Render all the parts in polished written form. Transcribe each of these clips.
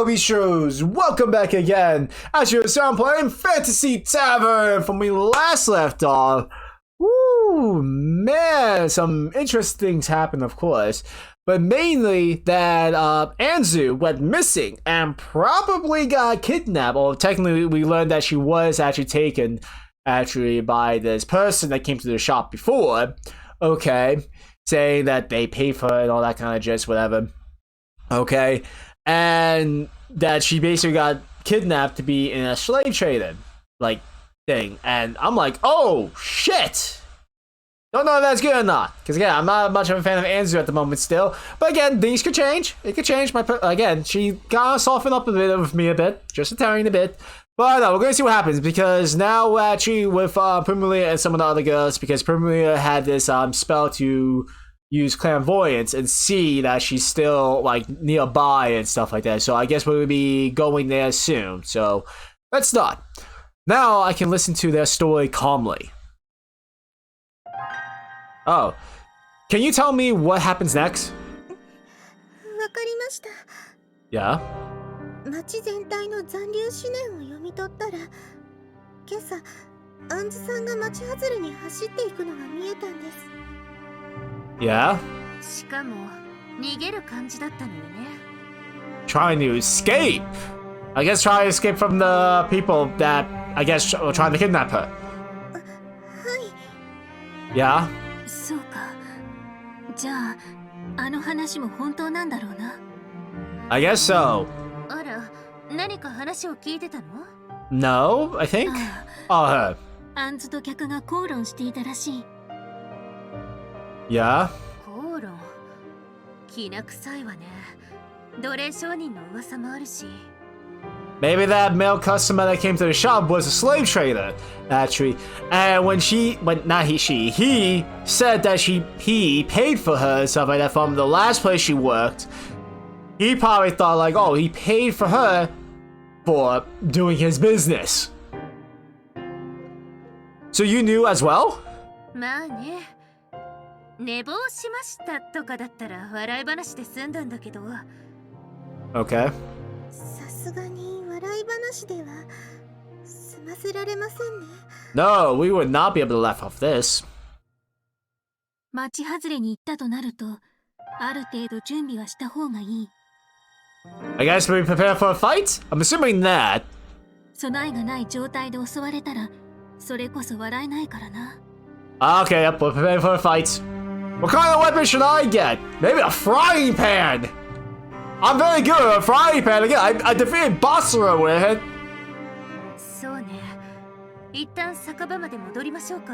Dombeasters, welcome back again. As you saw, I'm playing Fantasy Tavern from when we last left off. Woo, man, some interesting things happened, of course. But mainly that Anzu went missing and probably got kidnapped. Or technically, we learned that she was actually taken by this person that came to the shop before. Okay, saying that they paid for it and all that kind of just whatever. Okay, and that she basically got kidnapped to be in a slave trading like thing. And I'm like, oh shit! Don't know if that's good or not, because again, I'm not much of a fan of Anzu at the moment still. But again, things could change. It could change. Again, she kind of softened up a bit with me a bit, just a tiny bit. But no, we're going to see what happens, because now we're actually with Primalia and some of the other girls, because Primalia had this spell to use clairvoyance and see that she's still like nearby and stuff like that. So I guess we'll be going there soon. So let's start. Now I can listen to their story calmly. Oh, can you tell me what happens next? Yeah? 町全体の残留思念を読み取ったら、今朝、アンズさんが町外れに走っていくのが見えたんです。Yeah? しかも、逃げる感じだったのよね。Trying to escape? I guess trying to escape from the people that, I guess, were trying to kidnap her. はい。Yeah? そうか。じゃあ、あの話も本当なんだろうな。I guess so. あら、何か話を聞いてたの？ No, I think. Oh, her. アンズと客が口論していたらしい。Yeah? 口論。きな臭いわね。奴隷商人の噂もあるし。Maybe that male customer that came to the shop was a slave trader, actually. And when he said that he paid for her and stuff like that from the last place she worked. He probably thought like, oh, he paid for her for doing his business. So you knew as well? まあね。寝坊しましたとかだったら笑い話で済んだんだけど。Okay. さすがに笑い話では済ませられませんね。No, we would not be able to laugh off this. 町外れに行ったとなると、ある程度準備はした方がいい。I guess we prepare for a fight? I'm assuming that. 備えがない状態で襲われたら、それこそ笑えないからな。Okay, yep, we're preparing for a fight. What kind of weapon should I get? Maybe a frying pan! I'm very good at a frying pan. Again, I defeated Basra with it. そうね。一旦酒場まで戻りましょうか。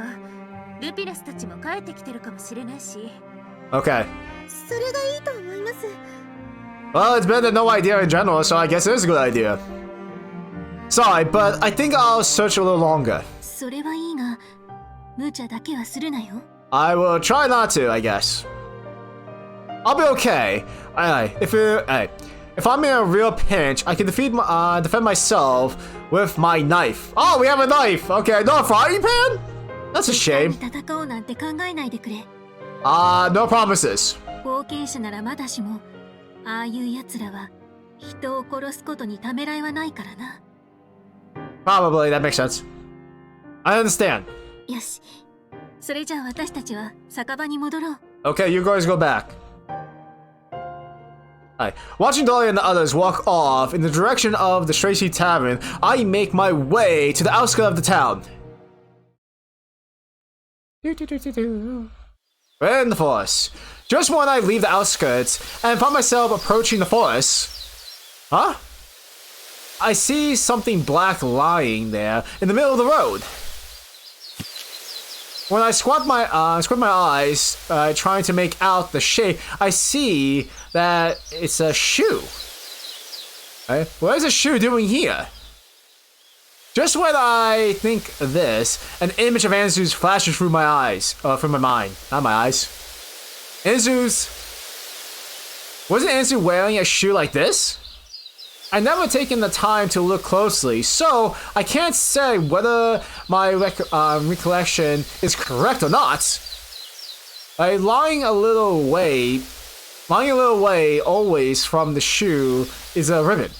ルピナスたちも帰ってきてるかもしれないし。Okay. それがいいと思います。Well, it's better than no idea in general, so I guess it is a good idea. Sorry, but I think I'll search a little longer. それはいいが、無茶だけはするなよ。I will try not to, I guess. I'll be okay. If I'm in a real pinch, I can defend myself with my knife. Oh, we have a knife. Okay, no frying pan? That's a shame. 戦おうなんて考えないでくれ。No promises. 冒険者ならまだしも、ああいう奴らは人を殺すことにためらいはないからな。Probably, that makes sense. I understand. よし。それじゃあ私たちは酒場に戻ろう。Okay, you guys go back. Alright. Watching Dolly and the others walk off in the direction of the Tracy Tavern, I make my way to the outskirts of the town. We're in the forest. Just when I leave the outskirts and find myself approaching the forest. Huh? I see something black lying there in the middle of the road. When I squint my eyes, trying to make out the shape, I see that it's a shoe. Right? What is a shoe doing here? Just when I think this, an image of Anzu's flashes through my eyes, from my mind, not my eyes. Wasn't Anzu wearing a shoe like this? I never taken the time to look closely, so I can't say whether my recollection is correct or not. Lying a little way always from the shoe is a ribbon.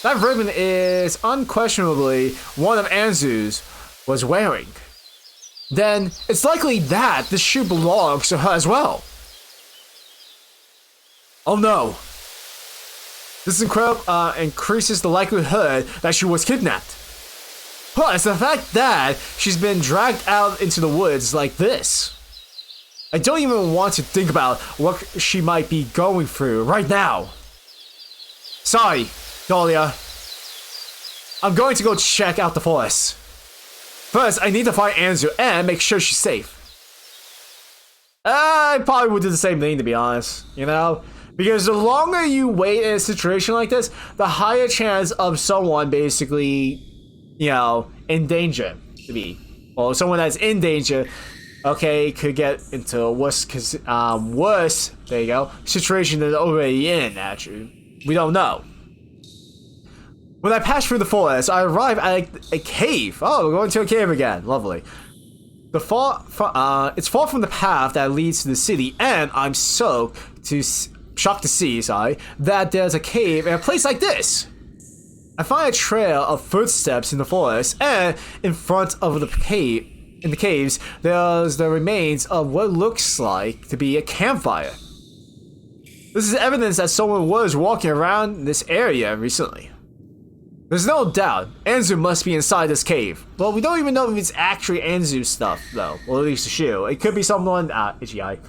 That ribbon is unquestionably one of Anzu's was wearing. Then it's likely that this shoe belongs to her as well. Oh no. This increases the likelihood that she was kidnapped. Plus, the fact that she's been dragged out into the woods like this. I don't even want to think about what she might be going through right now. Sorry, Dahlia. I'm going to go check out the forest. First, I need to find Anzu and make sure she's safe. I probably would do the same thing, to be honest, you know? Because the longer you wait in a situation like this, the higher chance of someone basically, you know, in danger to be. Or someone that's in danger, okay, could get into a worse, there you go, situation than they're already in, actually. We don't know. When I pass through the forest, I arrive at a cave. Oh, we're going to a cave again. Lovely. It's far from the path that leads to the city, and I'm shocked to see, that there's a cave in a place like this. I find a trail of footsteps in the forest, and in front of the cave, in the caves, there's the remains of what looks like to be a campfire. This is evidence that someone was walking around this area recently. There's no doubt Anzu must be inside this cave. Well, we don't even know if it's actually Anzu's stuff, though. Or at least the shoe. It could be someone, itchy eye.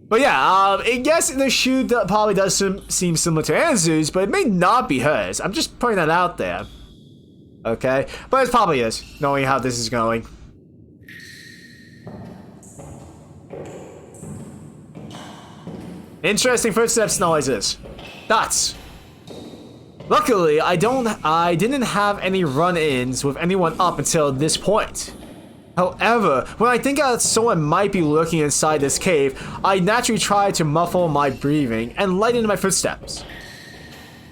But yeah, I guess the shoe probably does seem similar to Anzu's, but it may not be hers. I'm just putting that out there. Okay? But it probably is, knowing how this is going. Interesting footsteps noises. Dots. Luckily, I didn't have any run-ins with anyone up until this point. However, when I think that someone might be lurking inside this cave, I naturally try to muffle my breathing and lighten my footsteps.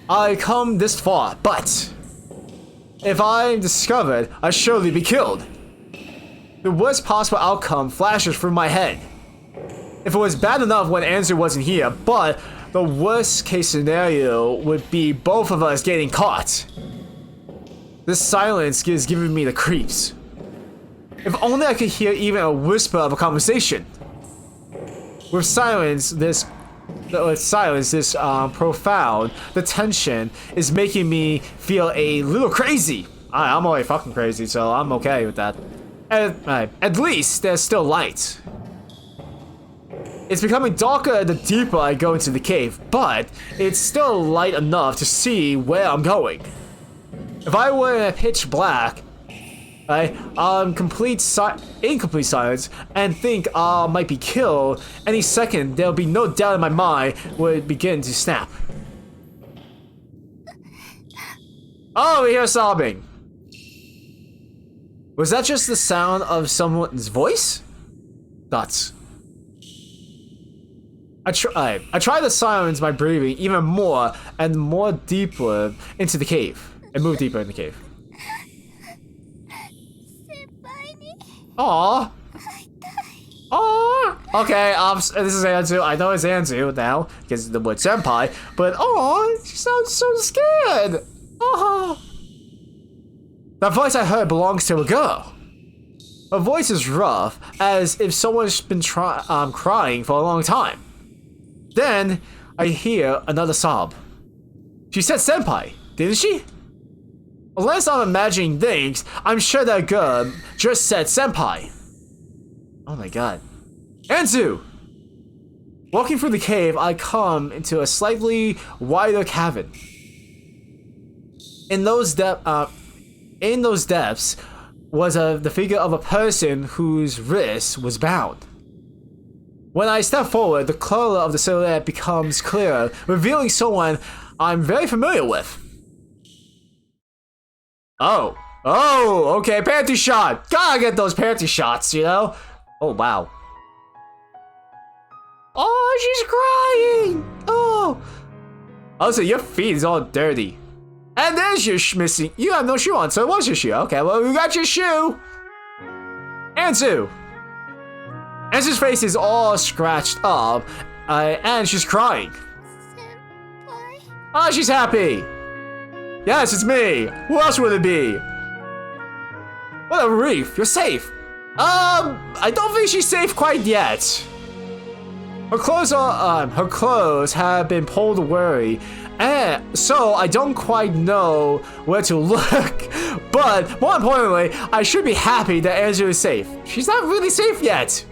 I come this far, but if I'm discovered, I'll surely be killed. The worst possible outcome flashes through my head. If it was bad enough when Anzu wasn't here, but the worst case scenario would be both of us getting caught. This silence is giving me the creeps. If only I could hear even a whisper of a conversation. With silence this profound, the tension is making me feel a little crazy. I'm already fucking crazy, so I'm okay with that. At least there's still light. It's becoming darker the deeper I go into the cave, but it's still light enough to see where I'm going. If I were in a pitch black, incomplete silence, and think I might be killed, any second there'll be no doubt in my mind would begin to snap. Oh, we hear sobbing. Was that just the sound of someone's voice? Dots. I try to silence my breathing even more and more deeper into the cave. And move deeper in the cave. Aww. Aww. Okay, this is Anzu. I know it's Anzu now, because of the word senpai, but aww, she sounds so scared. Aww. That voice I heard belongs to a girl. Her voice is rough, as if someone's been crying for a long time. Then, I hear another sob. She said senpai, didn't she? Unless I'm imagining things, I'm sure that girl just said senpai. Oh my god. Anzu! Walking through the cave, I come into a slightly wider cavern. In those depths was the figure of a person whose wrist was bound. When I step forward, the color of the silhouette becomes clearer, revealing someone I'm very familiar with. Oh, okay, panty shot. Gotta get those panty shots, you know? Oh, wow. Oh, she's crying. Oh. Also, your feet is all dirty. And there's your missing. You have no shoe on, so what's your shoe? Okay, well, we got your shoe. Anzu. Anzu's face is all scratched up, and she's crying. Oh, she's happy. Yes, it's me. Who else would it be? What a relief. You're safe. I don't think she's safe quite yet. Her clothes have been pulled away, and so I don't quite know where to look. But more importantly, I should be happy that Anzu is safe. She's not really safe yet.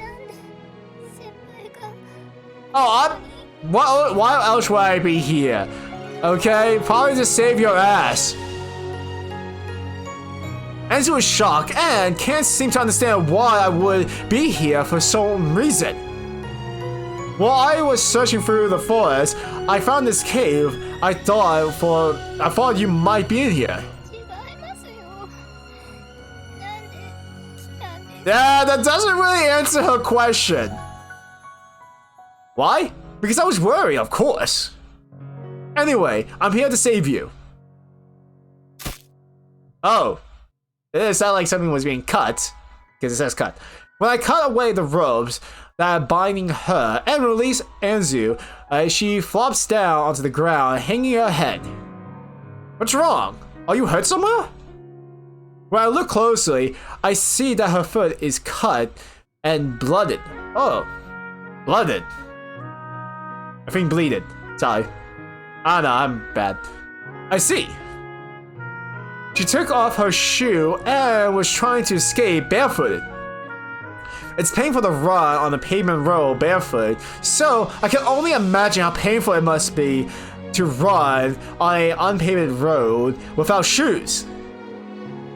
Oh, why else would I be here? Okay, probably to save your ass. Anzu is shocked and can't seem to understand why I would be here for some reason. While I was searching through the forest, I found this cave. I thought you might be in here. Yeah, that doesn't really answer her question. Why? Because I was worried, of course. Anyway, I'm here to save you. Oh. It sounded like something was being cut. Because it says cut. When I cut away the ropes that are binding her and release Anzu, she flops down onto the ground, hanging her head. What's wrong? Are you hurt somewhere? When I look closely, I see that her foot is cut and blooded. Oh, blooded. I think bleeded. Sorry. Ah, no, I'm bad. I see. She took off her shoe and was trying to escape barefooted. It's painful to run on the pavement road barefoot, so I can only imagine how painful it must be to run on an unpaved road without shoes.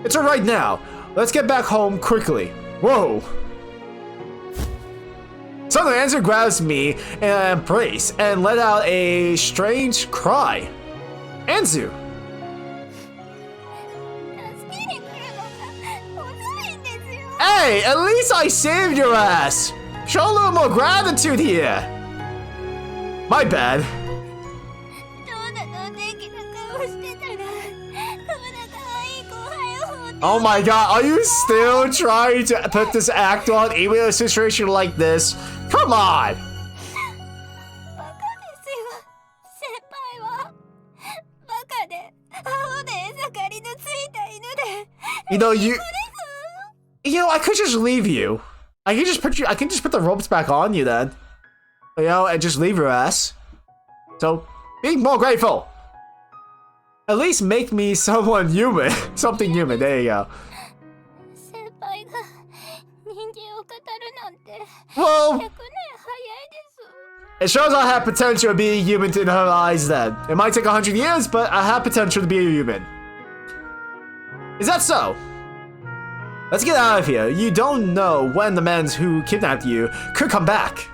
It's alright now. Let's get back home quickly. Whoa. Suddenly, Anzu grabs me in an embrace and let out a strange cry. Anzu! Hey, at least I saved your ass! Show a little more gratitude here! My bad. Oh my god, are you still trying to put this act on even in a situation like this? Come on! You know, I could just leave you. I can just put the ropes back on you then. You know, and just leave your ass. So, be more grateful. At least make me someone human. Something human, there you go. Well, it shows I have potential to be a human in her eyes then. It might take 100 years, but I have potential to be a human. Is that so? Let's get out of here. You don't know when the men who kidnapped you could come back.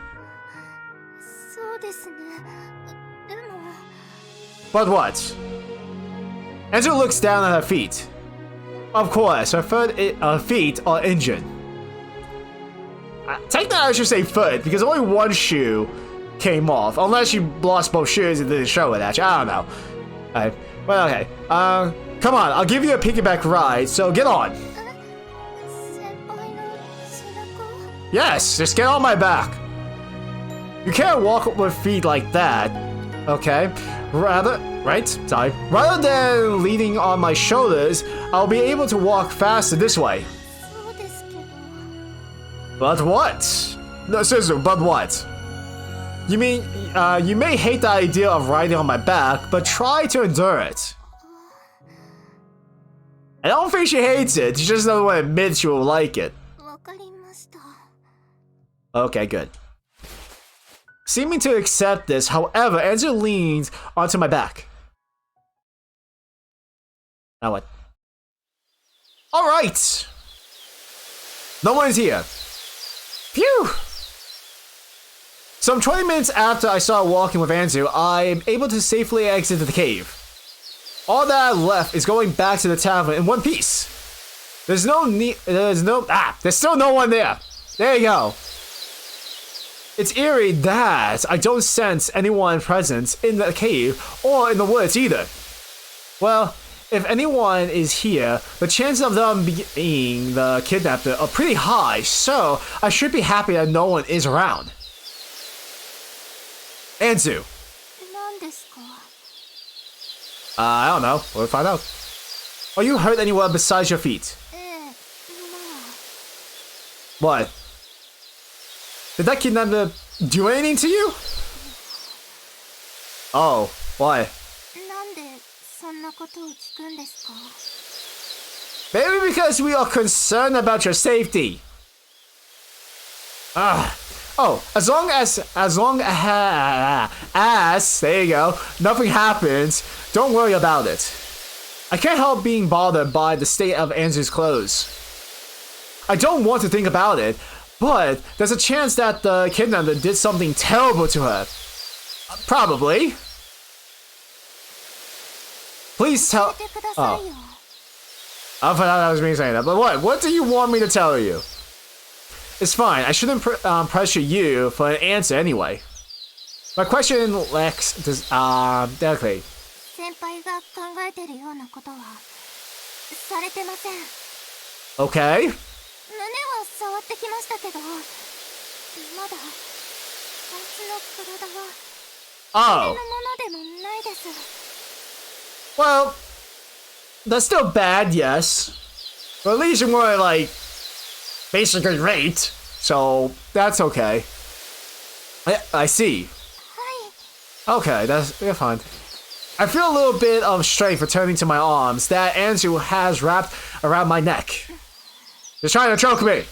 But what? Anzu looks down at her feet. Of course, her feet are injured. Technically, I should say foot, because only one shoe came off. Unless you lost both shoes and didn't show it, actually. I don't know. Alright. Well, okay. Come on, I'll give you a piggyback ride, so get on. Yes, just get on my back. You can't walk with feet like that. Okay. Rather than leaning on my shoulders, I'll be able to walk faster this way. But what? No, seriously, but what? You mean, you may hate the idea of riding on my back, but try to endure it. I don't think she hates it, she just doesn't want to admit she will like it. Okay, good. Seeming to accept this, however, Anzu leans onto my back. Now what? Alright! No one's here. Phew! Some 20 minutes after I started walking with Anzu, I am able to safely exit the cave. All that I left is going back to the tavern in one piece. There's still no one there. There you go. It's eerie that I don't sense anyone present in the cave or in the woods either. Well, if anyone is here, the chances of them being the kidnapper are pretty high, so I should be happy that no one is around. Anzu. I don't know. We'll find out. Are you hurt anywhere besides your feet? What? Did that kidnapper do anything to you? Oh, why? Maybe because we are concerned about your safety. Oh, as long as there you go, nothing happens, don't worry about it. I can't help being bothered by the state of Anzu's clothes. I don't want to think about it, but there's a chance that the kidnapper did something terrible to her. Probably. Please tell. Oh. I thought that was me saying that, but what? What do you want me to tell you? It's fine. I shouldn't pressure you for an answer anyway. My question lacks delicately. Okay. Oh. Well, that's still bad, yes. But at least you weren't like basically raped, so that's okay. I see. Okay, you're fine. I feel a little bit of strength returning to my arms that Anzu has wrapped around my neck. You're trying to choke me!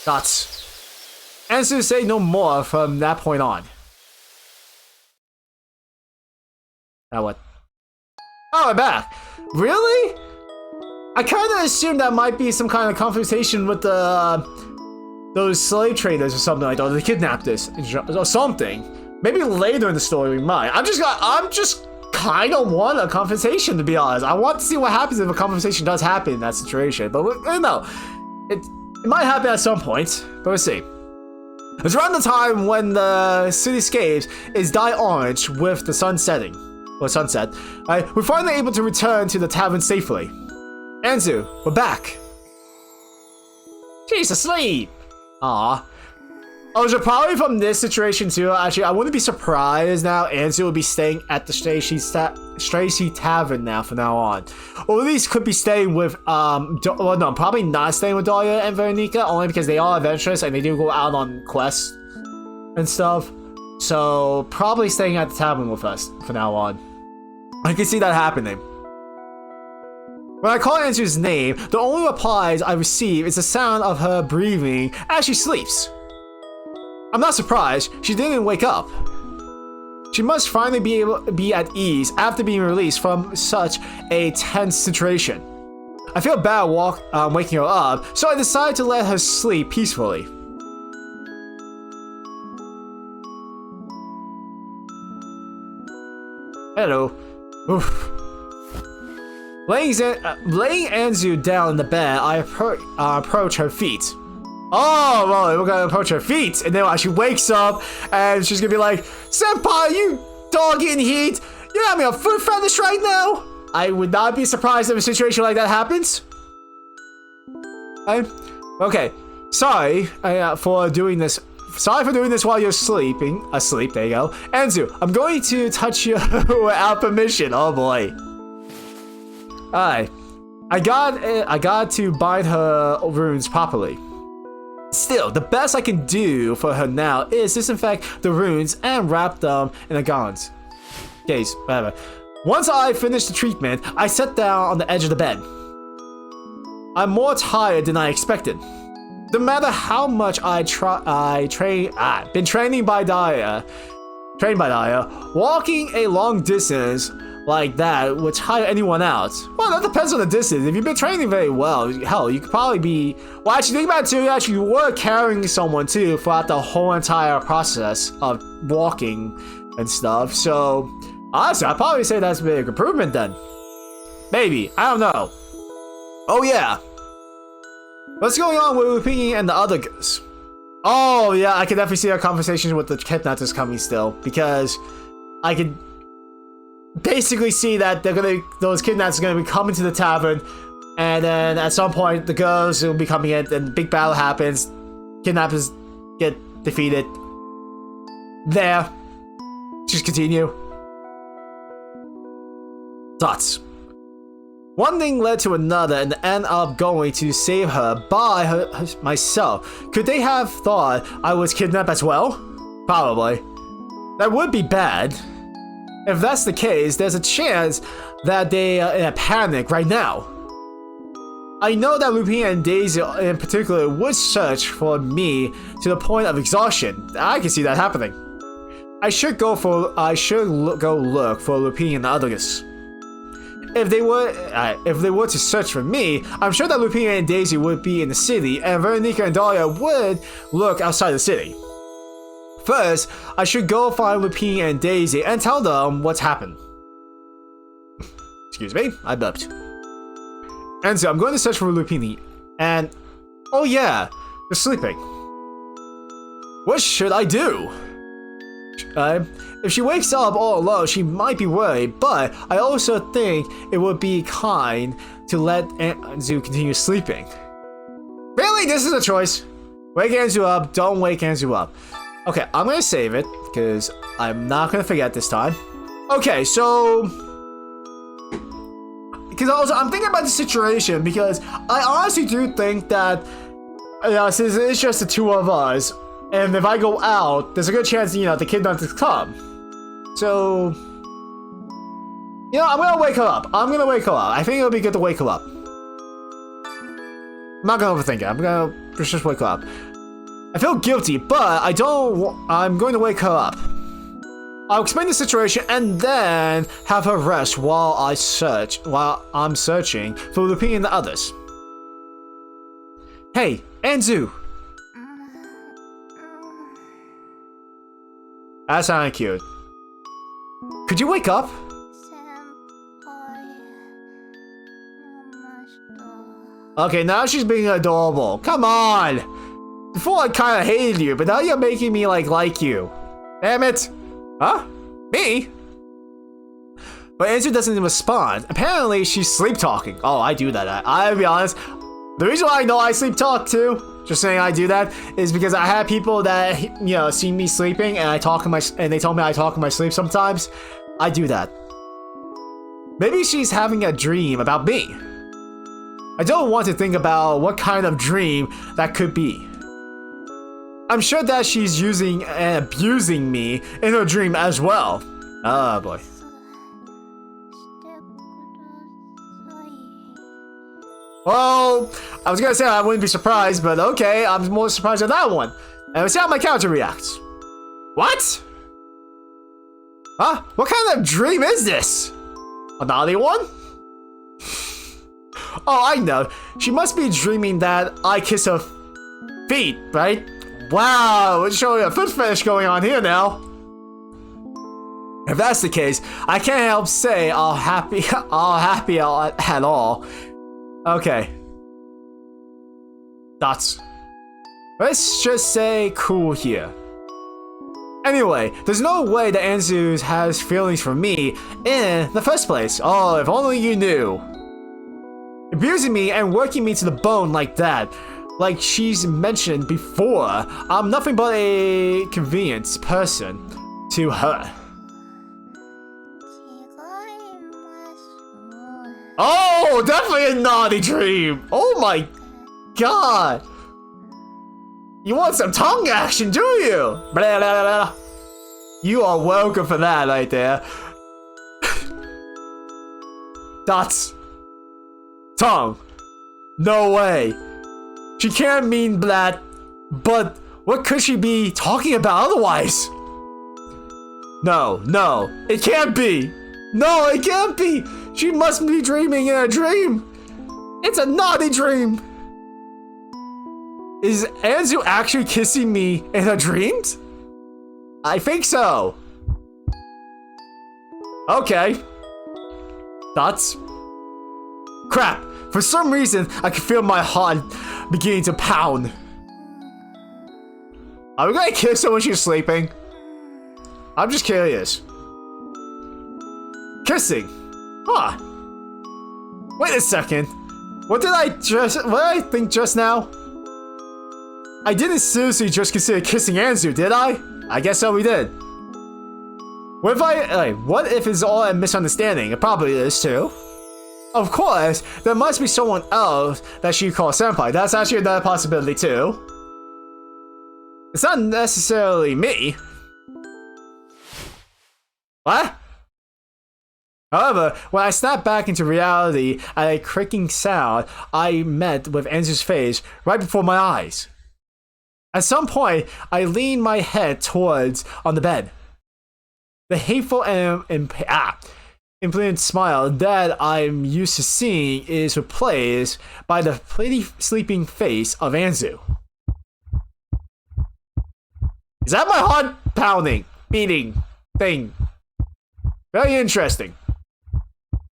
Nuts. Anzu say no more from that point on. Now what? Oh, I'm back. Really? I kind of assumed that might be some kind of confrontation with those slave traders or something like that. Or they kidnapped us or something. Maybe later in the story we might. I'm just kind of want a confrontation, to be honest. I want to see what happens if a confrontation does happen in that situation. But no, it might happen at some point. But we'll see. It's around the time when the cityscape is dye orange with the sun setting. Or sunset. We're finally able to return to the tavern safely. Anzu, we're back. She's asleep. Aw. Oh, so probably from this situation too. Actually, I wouldn't be surprised now. Anzu will be staying at the Stracy Tavern now from now on. Or at least could be staying with well, no, probably not staying with Dahlia and Veronica, only because they are adventurous and they do go out on quests and stuff. So probably staying at the tavern with us from now on. I can see that happening. When I call Anzu's name, the only replies I receive is the sound of her breathing as she sleeps. I'm not surprised, she didn't wake up. She must finally be able to be at ease after being released from such a tense situation. I feel bad waking her up, so I decide to let her sleep peacefully. Hello. Oof. Laying Anzu down in the bed, I approach her feet. Oh, well, we're gonna approach her feet, and then she wakes up, and she's gonna be like, "Senpai, you dog eating heat! You're having a foot fetish right now!" I would not be surprised if a situation like that happens. Okay, sorry for doing this. Sorry for doing this while you're sleeping. Asleep, there you go. Anzu, I'm going to touch you without permission. Oh boy. Alright. I got to bind her wounds properly. Still, the best I can do for her now is disinfect the wounds and wrap them in a gauze. Case, whatever. Once I finish the treatment, I sat down on the edge of the bed. I'm more tired than I expected. No matter how much been training by Dahlia, walking a long distance like that would tire anyone out. Well, that depends on the distance. If you've been training very well, hell, you could probably be. Well, actually, think about it too. Actually, you were carrying someone too throughout the whole entire process of walking and stuff. So, honestly, I'd probably say that's a big improvement then. Maybe, I don't know. Oh yeah. What's going on with Pingy and the other guys? Oh yeah, I can definitely see our conversations with the kidnappers coming still, because I can basically see that those kidnappers are gonna be coming to the tavern, and then at some point the girls will be coming in, and big battle happens. Kidnappers get defeated. There. Just continue. Thoughts. One thing led to another and ended up going to save her by myself. Could they have thought I was kidnapped as well? Probably. That would be bad. If that's the case, there's a chance that they are in a panic right now. I know that Lupin and Daisy in particular would search for me to the point of exhaustion. I can see that happening. I should go look for Lupin and the others. If they were to search for me, I'm sure that Lupin and Daisy would be in the city, and Veronica and Dahlia would look outside the city. First, I should go find Lupin and Daisy and tell them what's happened. Excuse me, I burped. And so I'm going to search for Lupin, and oh yeah, they're sleeping. What should I do? If she wakes up all alone, she might be worried, but I also think it would be kind to let Anzu continue sleeping. Really, this is a choice. Wake Anzu up, don't wake Anzu up. Okay, I'm gonna save it, because I'm not gonna forget this time. Okay, so... Because also, I'm thinking about the situation, because I honestly do think that, since it's just the two of us, and if I go out, there's a good chance, the kid doesn't come. So, I'm gonna wake her up. I think it'll be good to wake her up. I'm not gonna overthink it. I'm gonna just wake her up. I feel guilty, but I'm going to wake her up. I'll explain the situation and then have her rest while I'm searching for Lupin and the others. Hey, Anzu! That sounded cute. Could you wake up? Okay, now she's being adorable. Come on! Before I kinda hated you, but now you're making me like you. Damn it! Huh? Me? But Anzu doesn't respond. Apparently she's sleep talking. Oh, I do that. I'll be honest. The reason why I know I sleep talk too, just saying I do that, is because I have people that see me sleeping and they tell me I talk in my sleep sometimes. I do that. Maybe she's having a dream about me. I don't want to think about what kind of dream that could be. I'm sure that she's using and abusing me in her dream as well. Oh boy. Well, I was gonna say I wouldn't be surprised, but okay, I'm more surprised at that one. And let's see how my character reacts. What? Huh? What kind of dream is this? A naughty one? Oh, I know. She must be dreaming that I kiss her feet, right? Wow, we're showing a foot fetish going on here now. If that's the case, I can't help say I'll happy at all. Okay. Thoughts. Let's just say cool here. Anyway, there's no way that Anzu has feelings for me in the first place. Oh, if only you knew. Abusing me and working me to the bone like that. Like she's mentioned before, I'm nothing but a convenience person to her. Oh, definitely a naughty dream. Oh my god. You want some tongue action, do you? Blah, blah, blah. You are welcome for that right there. Dots. Tongue. No way. She can't mean that, but what could she be talking about otherwise? No, it can't be. No, it can't be. She must be dreaming in a dream. It's a naughty dream. Is Anzu actually kissing me in her dreams? I think so. Okay. Thoughts? Crap. For some reason, I can feel my heart beginning to pound. Are we gonna kiss her when she's sleeping? I'm just curious. Kissing? Huh. Wait a second. What did I think just now? I didn't seriously just consider kissing Anzu, did I? I guess so we did. What if it's all a misunderstanding? It probably is too. Of course, there must be someone else that she calls senpai. That's actually another possibility too. It's not necessarily me. What? However, when I snapped back into reality at a creaking sound I met with Enzu's face right before my eyes. At some point, I leaned my head towards on the bed. The hateful and impudent smile that I'm used to seeing is replaced by the pretty sleeping face of Anzu. Is that my heart pounding, beating thing? Very interesting.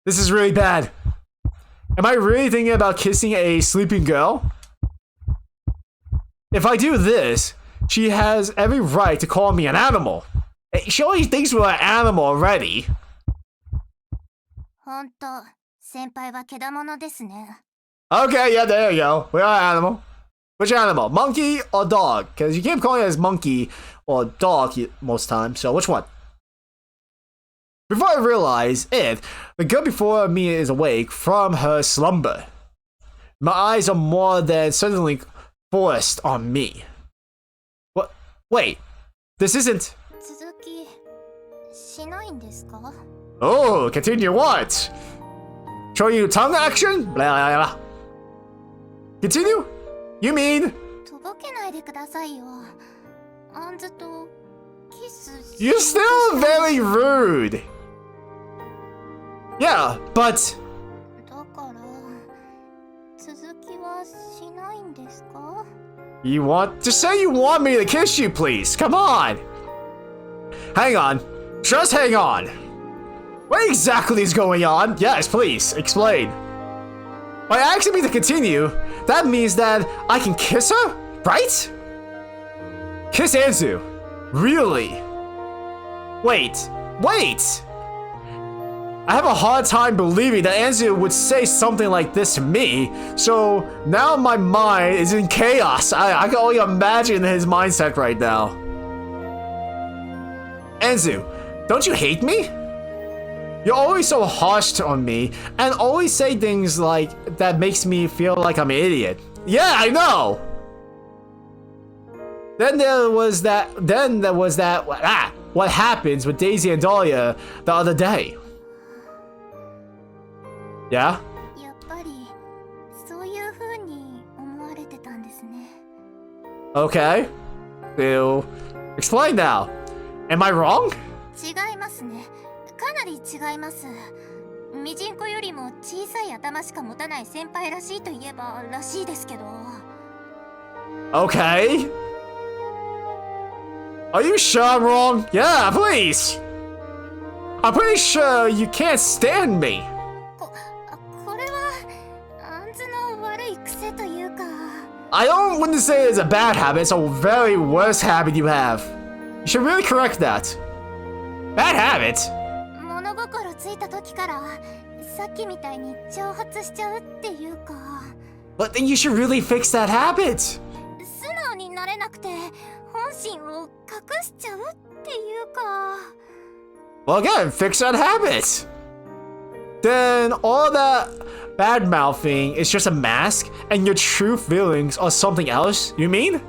This is really bad. Am I really thinking about kissing a sleeping girl? If I do this, she has every right to call me an animal. She already thinks we're an animal already. Okay, yeah, there you go. We are an animal. Which animal? Monkey or dog? Because you keep calling it as monkey or dog most times, so which one? Before I realize it, the girl before me is awake from her slumber. My eyes are more than certainly forced on me. What? Wait, this isn't... Oh, continue what? Show you tongue action? Blah, blah, blah. Continue? You mean... You're still very rude. Yeah, but... You want... Just say you want me to kiss you, please. Come on. Hang on. Just hang on. What exactly is going on? Yes, please. Explain. By asking me to continue, that means that I can kiss her? Right? Kiss Anzu. Really? Wait. I have a hard time believing that Anzu would say something like this to me, so now my mind is in chaos. I can only imagine his mindset right now. Anzu, don't you hate me? You're always so harsh on me, and always say things like that makes me feel like I'm an idiot. Yeah, I know! Then there was that, what happens with Daisy and Dahlia the other day. Yeah? Okay. So, explain now. Am I wrong? Okay. Are you sure I'm wrong? Yeah, please. I'm pretty sure you can't stand me. I wouldn't say it's a bad habit, it's a very worst habit you have. You should really correct that. Bad habit? But then you should really fix that habit. Well, again, fix that habit. Then all that bad mouthing is just a mask, and your true feelings are something else, you mean?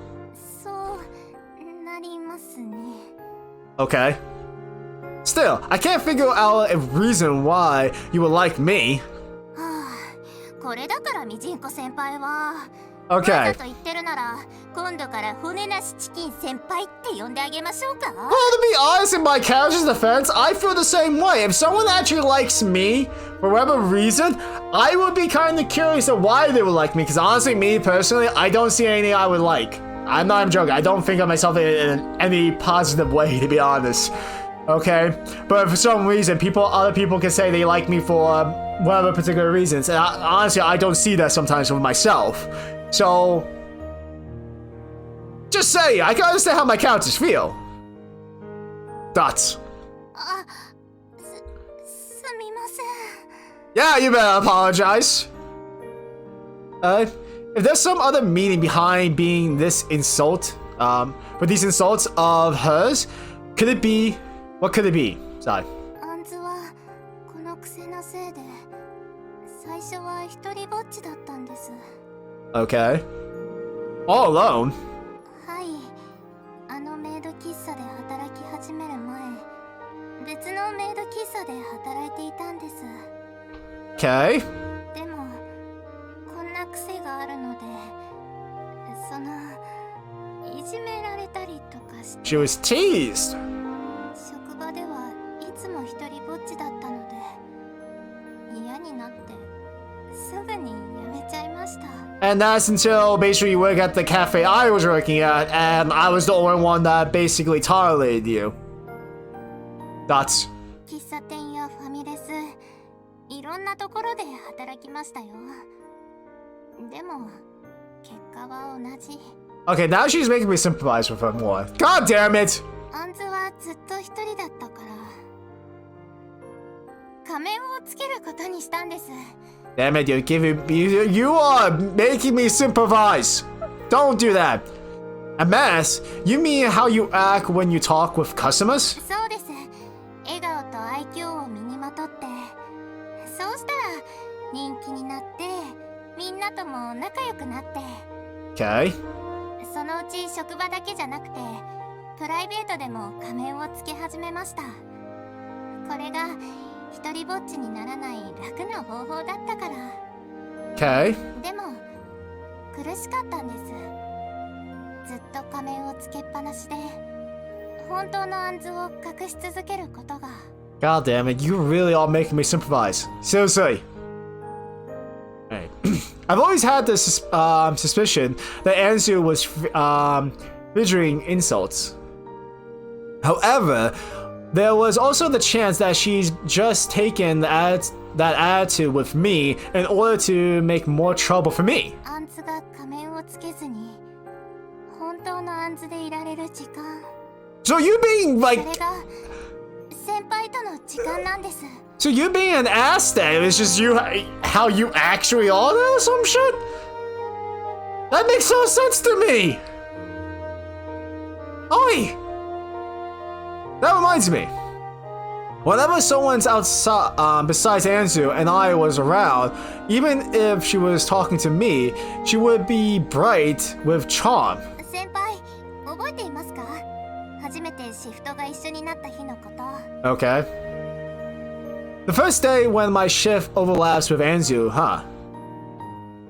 Okay. Still, I can't figure out a reason why you would like me. Okay. Well, to be honest, in my character's defense, I feel the same way. If someone actually likes me, for whatever reason, I would be kind of curious of why they would like me. Because honestly, me personally, I don't see anything I would like. I'm not even joking. I don't think of myself in any positive way, to be honest. Okay? But for some reason, other people can say they like me for whatever particular reasons. And honestly, I don't see that sometimes with myself. So, just say, I can understand how my characters feel. Thoughts? Yeah, you better apologize. If there's some other meaning behind being this insult, for these insults of hers, could it be? What could it be? Sorry. アンズはこの癖のせいで最初は一人ぼっちだったんです。 Okay. All alone? はい、あのメイド喫茶で働き始める前、別のメイド喫茶で働いていたんです。 Okay. でもこんな癖があるので、そのいじめられたりとかして、 She was teased. 職場ではいつも一人ぼっちだったので、嫌になってすぐに辞めちゃいました。 And that's until basically you work at the cafe I was working at, and I was the only one that basically tolerated you. That's... 喫茶店やファミレス、いろんなところで働きましたよ。でも結果は同じ。 Okay, now she's making me sympathize with her more. God damn it! アンズはずっと一人だったから、仮面をつけることにしたんです。 Damn it, you are making me sympathize. Don't do that. A mess? You mean how you act when you talk with customers? そうです。笑顔と愛嬌を身にまとって、そうしたら人気になって、みんなとも仲良くなって。 Okay. そのうち職場だけじゃなくて、プライベートでも仮面をつけ始めました。これが一人ぼっちにならない楽な方法だったから。 Okay. でも苦しかったんです。ずっと仮面をつけっぱなしで、本当のアンズを隠し続けることが。 God damn it, you really are making me sympathize. Seriously. Alright. I've always had this suspicion that Anzu was figuring insults. However, there was also the chance that she's just taken that attitude with me in order to make more trouble for me. アンズが仮面をつけずに本当のアンズでいられる時間、 So you being そ like... れが先輩との時間なんです。 So you being an ass then, it's just you, how you actually are or some shit? That makes no sense to me! Oi! That reminds me. Whenever someone's outside, besides Anzu and I was around, even if she was talking to me, she would be bright with charm. 先輩、覚えていますか？初めてシフトが一緒になった日のこと。 Okay. The first day when my shift overlaps with Anzu, huh?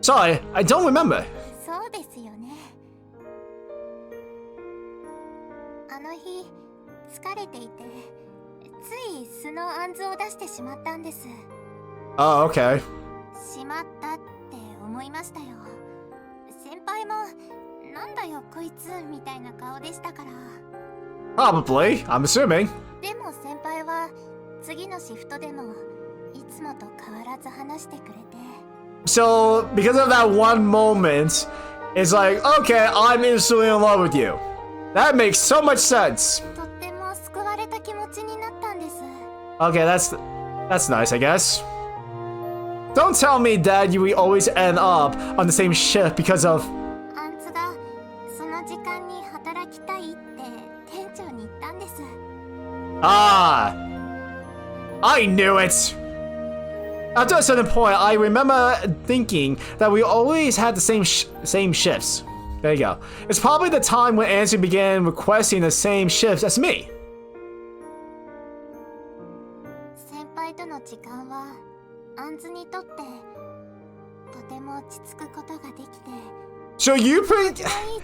Sorry, I don't remember. そうですよね。あの日、疲れていて、つい素のアンズを出してしまったんです。 Oh, okay. しまったって思いましたよ。先輩も、なんだよこいつみたいな顔でしたから。 Probably, I'm assuming. でも先輩は、次のシフトでも、いつもと変わらず話してくれて。 So, because of that one moment, it's like, okay, I'm instantly in love with you. That makes so much sense. とっても救われた気持ちになったんです。 Okay, that's nice, I guess. Don't tell me that you will always end up on the same shift because of... アンズがその時間に働きたいって店長に言ったんです。 Ah! I knew it! After a certain point, I remember thinking that we always had the same shifts. There you go. It's probably the time when Anzu began requesting the same shifts as me. 先輩との時間はアンズにとってとても落ち着くことができて、 So you いい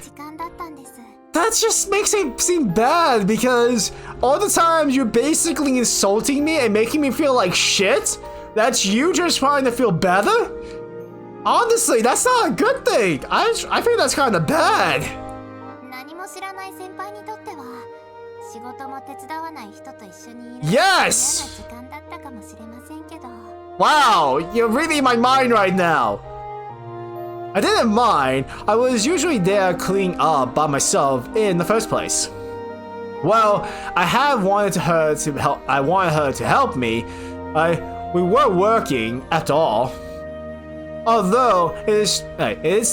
時間だったんです。 That just makes it seem bad because all the times you're basically insulting me and making me feel like shit. That's you just trying to feel better? Honestly, that's not a good thing. I think that's kind of bad. 何も知らない先輩にとっては仕事も手伝わない人と一緒にいる Yes! 嫌な時間だったかもしれませんけど。 Wow, you're reading my mind right now. I didn't mind. I was usually there cleaning up by myself in the first place. Well, I wanted her to help me. We were working after all. Although it's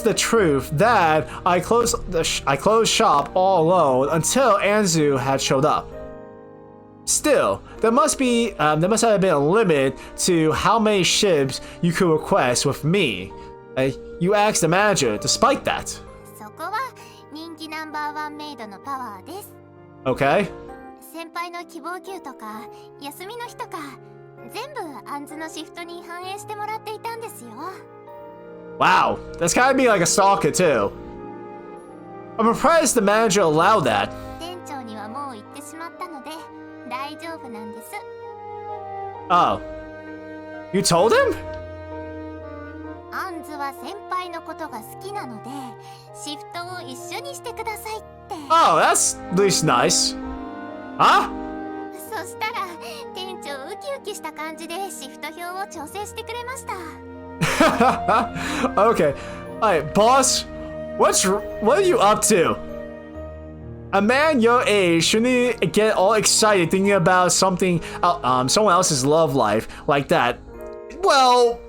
the truth that I closed shop all alone until Anzu had showed up. Still, there must have been a limit to how many ships you could request with me. You asked the manager despite that. そこは人気ナンバーワンメイドのパワーです。 Okay. 先輩の希望給とか休みの日とか全部アンズのシフトに反映してもらっていたんですよ。 Wow, that's gotta be like a stalker too. I'm impressed the manager allowed that. 店長にはもう言ってしまったので大丈夫なんです。 Oh. You told him? アンズは先輩のことが好きなのでシフトを一緒にしてくださいって。 Oh, that's at least nice. Huh? そしたら店長ウキウキした感じでシフト表を調整してくれました。 Okay. Alright, boss. What are you up to? A man your age shouldn't get all excited thinking about someone else's love life like that. Well,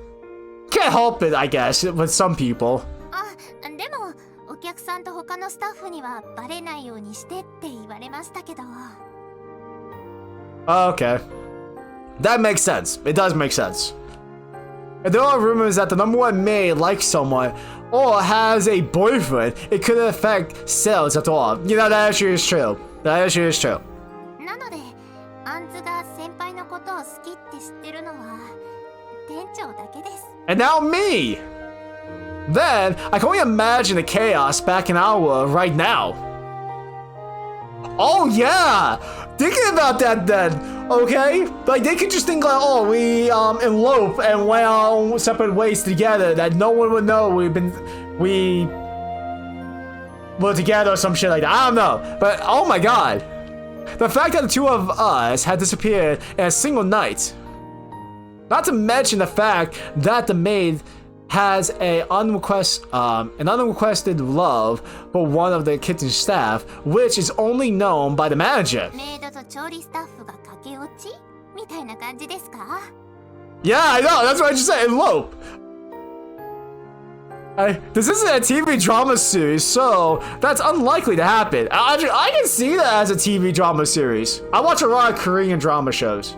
can't help it, I guess, with some people. あ、でもお客さんと他のスタッフにはバレないようにしてって言われましたけど。 Okay. That makes sense. It does make sense. If there are rumors that the number one maid likes someone or has a boyfriend, it could affect sales at all. You know, that actually is true. That actually is true. なのでアンズが先輩のことを好きって知ってるのは店長だけです。 And now me! Then, I can only imagine the chaos back in our world right now. Oh yeah! Thinking about that then, okay? Like, they could just think like, oh, we elope and went our separate ways together, that no one would know we were together or some shit like that. I don't know. But, oh my god. The fact that the two of us had disappeared in a single night. Not to mention the fact that the maid has an unrequested love for one of the kitchen staff, which is only known by the manager. メイドと調理スタッフが駆け落ちみたいな感じですか？ Yeah, I know. That's what I just said. Elope. This isn't a TV drama series, so that's unlikely to happen. I can see that as a TV drama series. I watch a lot of Korean drama shows.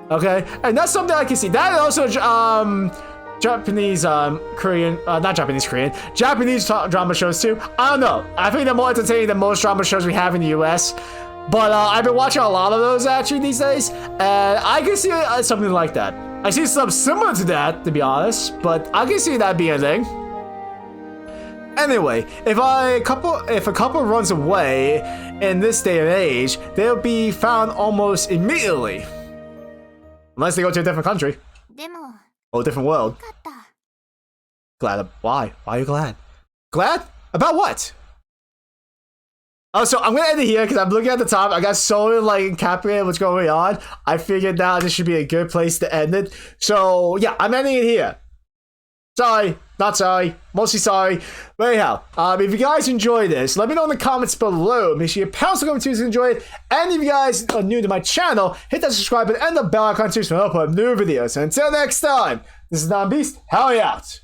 Okay, and that's something I can see. That also Japanese, Korean, not Japanese, Korean, Japanese drama shows too. I don't know. I think they're more entertaining than most drama shows we have in the US. But I've been watching a lot of those actually these days, and I can see something like that. I see something similar to that, to be honest, but I can see that being a thing. Anyway, if a couple runs away in this day and age, they'll be found almost immediately. Unless they go to a different country. でも Or a different world. よかった。 Glad. Why? Why are you glad? Glad? About what? Oh, so I'm gonna end it here because I'm looking at the top. I got so like encapsulated what's going on. I figured now this should be a good place to end it. So yeah, I'm ending it here. Sorry, not sorry, mostly sorry. But anyhow, if you guys enjoyed this, let me know in the comments below. Make sure you pound some comments to enjoy it. And if you guys are new to my channel, hit that subscribe button and the bell icon to upload new videos. And until next time, this is DomBeast. Hell out.